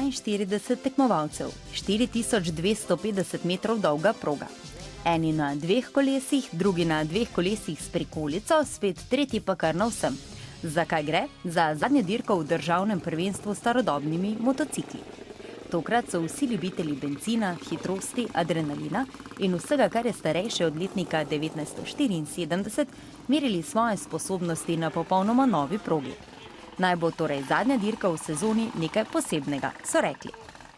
42 tekmovalcev, 4250 metrov dolga proga. Eni na 2 kolesih, drugi na 2 kolesih s prikolico, spet tretji pa kar na vsem. Zakaj gre? Za zadnjo dirko v državnem prvenstvu s starodobnimi motocikli. Tokrat so vsi ljubitelji bencina, hitrosti, adrenalina in vsega, kar je starejše od letnika 1974, merili svoje sposobnosti na popolnoma novi progi. Naj bo torej zadnja dirka v sezoni nekaj posebnega, so rekli.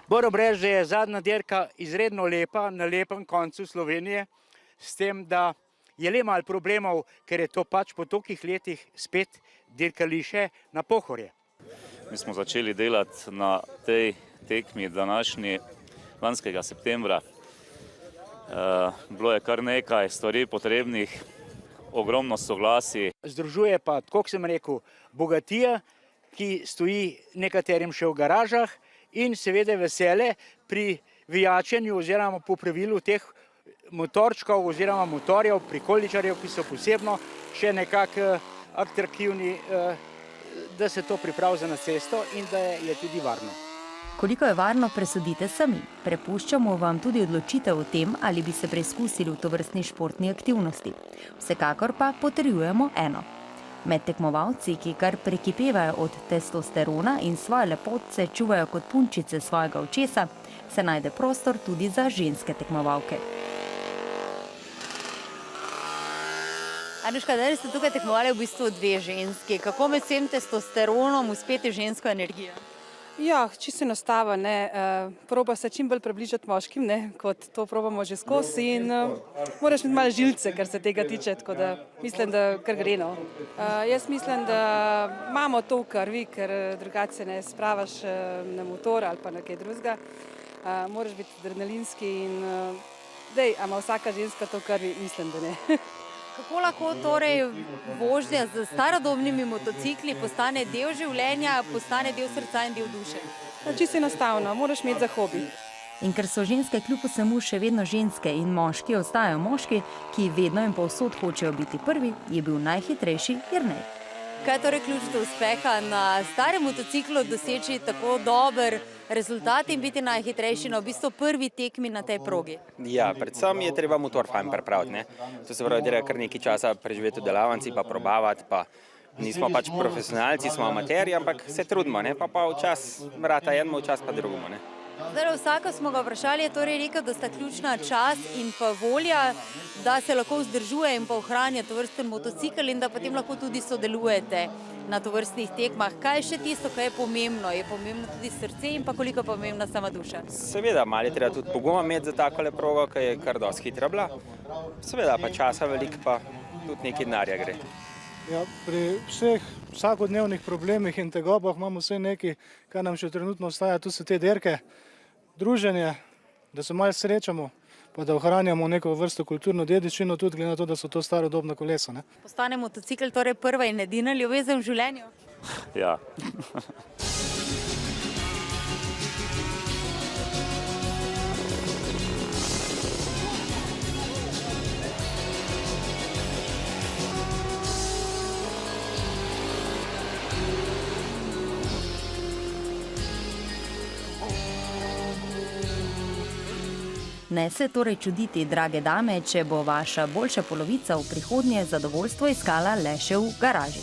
Moram reči, da je zadnja dirka izredno lepa, na lepem koncu Slovenije, s tem, da je le malo problemov, ker je to pač po tolikih letih spet dirkališče na Pohorje. Mi smo začeli delati na tej tekmi današnji lanskega septembra. Bilo je kar nekaj stvari potrebnih, ogromno soglasij. Združuje pa, tako sem rekel, bogatija, ki stoji nekaterim še v garažah in seveda vesele pri vijačenju oziroma popravilu teh motorčkov oziroma motorjev, prikoličarjev, ki so posebno še nekako atraktivni, da se to pripravi na cesto in da je tudi varno. Koliko je varno, presodite sami. Prepuščamo vam tudi odločitev o tem, ali bi se preizkusili v tovrstni športni aktivnosti. Vsekakor pa potrjujemo eno. Med tekmovalci, ki kar prekipevajo od testosterona in svoje lepotce čuvajo kot punčice svojega očesa, se najde prostor tudi za ženske tekmovalke. Anuška, danes ste tukaj tekmovali v bistvu 2 ženski. Kako med vsem testosteronom uspeti žensko energijo? Ja, čisto enostavno, proba se čim bolj približati moškim, kot to probamo že skozi in moraš imeti malo žilce, kar se tega tiče, tako da mislim, da kar gre. Jaz mislim, da imamo to v krvi, ker drugače se ne spravaš na motor ali pa na kaj drugega. Moraš biti adrenalinski in ima vsaka ženska to v krvi, mislim, da ne. Kako lahko torej vožnja z starodobnimi motocikli postane del življenja, postane del srca in del duše? Čisto enostavno, moraš imeti za hobi. In ker so ženske kljub vsemu še vedno ženske in moški ostajajo moški, ki vedno in povsod hočejo biti prvi, je bil najhitrejši Jernej. Kaj je torej ključ do uspeha na starem motociklu doseči tako dober rezultat in biti najhitrejši na v bistvu prvi tekmi na tej progi? Ja, predvsem je treba motor fajn pripraviti. To se pravi, da je kar nekaj časa preživeti v delavnici, pa probavati, pa nismo pač profesionalci, smo amaterji, ampak se trudimo, pa včas rata enemu, včas pa drugemu. Zdaj, vsako smo ga vprašali, je torej rekel, da sta ključna čas in pa volja, da se lahko vzdržuje in pa ohranja tovrsten motocikl in da potem lahko tudi sodelujete na tovrstnih tekmah. Kaj je še tisto, kaj je pomembno? Je pomembno tudi srce in pa koliko je pomembna sama duša? Seveda, malo je treba tudi poguma imeti za takole progo, ki je kar dosti hitra bila. Seveda pa časa veliko, pa tudi nekaj denarja gre. Ja, pri vseh vsakodnevnih problemih in tegobah imamo vse nekaj, kar nam še trenutno ostaja, tu so te dirke, druženje, da se malo srečamo, pa da ohranjamo neko vrsto kulturno dediščino, tudi glede na to, da so to starodobna kolesa. Postane motocikl torej prva in edina ljubezen v življenju? Ja. Ne se torej čuditi, drage dame, če bo vaša boljša polovica v prihodnje zadovoljstvo iskala le še v garaži.